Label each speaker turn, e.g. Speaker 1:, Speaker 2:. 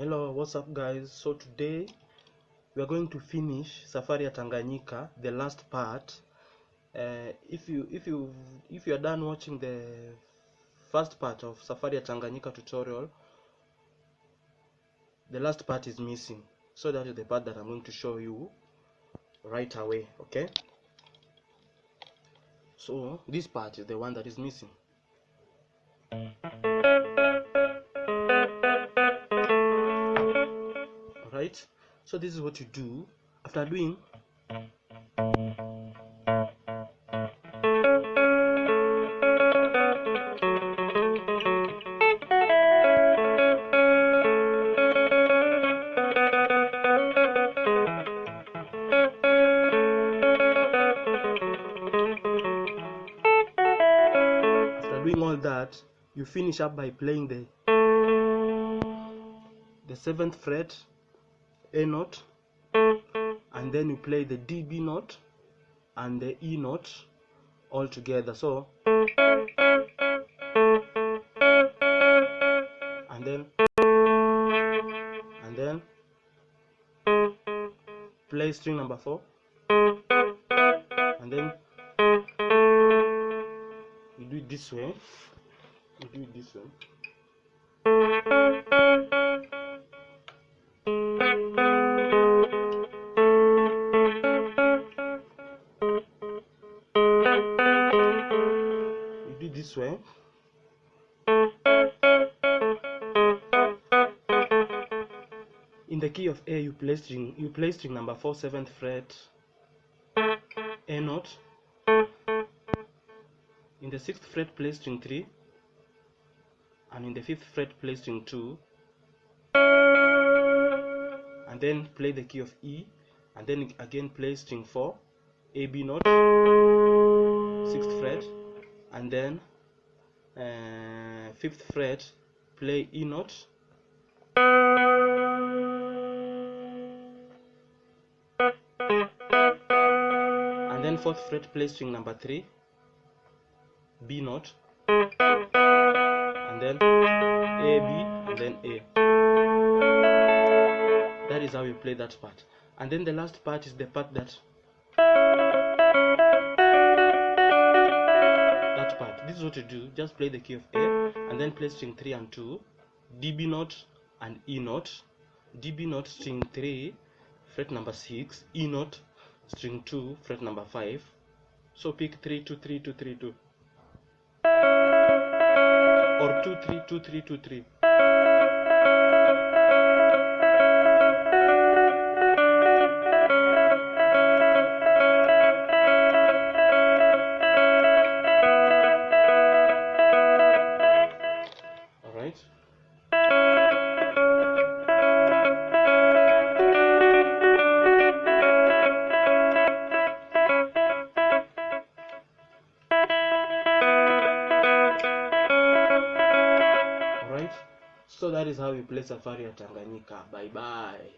Speaker 1: Hello, what's up guys? So today we are going to finish Safari ya Tanganyika, the last part. If you are done watching the first part of Safari ya Tanganyika tutorial, the last part is missing. So that is the part that I'm going to show you right away, okay? So this part is the one that is missing. Alright, so this is what you do after doing all that. You finish up by playing the 7th fret A note, and then you play the D B note and the E note all together. So and then play string number 4, and then you do it this way. This way. In the key of A, you play string number 4, 7th fret, A note. In the 6th fret, play string 3, and in the 5th fret, play string 2, and then play the key of E, and then again play string 4, A B note, 6th fret, and then 5th fret, play E note, and then 4th fret, play string number 3, B note, and then A B, and then A. That is how you play that part. And then the last part is the part that part. This is what you do. Just play the key of A, and then play string 3 and 2, D B note and E note. D B note, string 3, fret number 6, E note, string 2, fret number 5. So pick 3 2 3 2 3 2, or 2 3 2 3 2 3. Alright. So that is how we play Safari ya Tanganyika. Bye bye.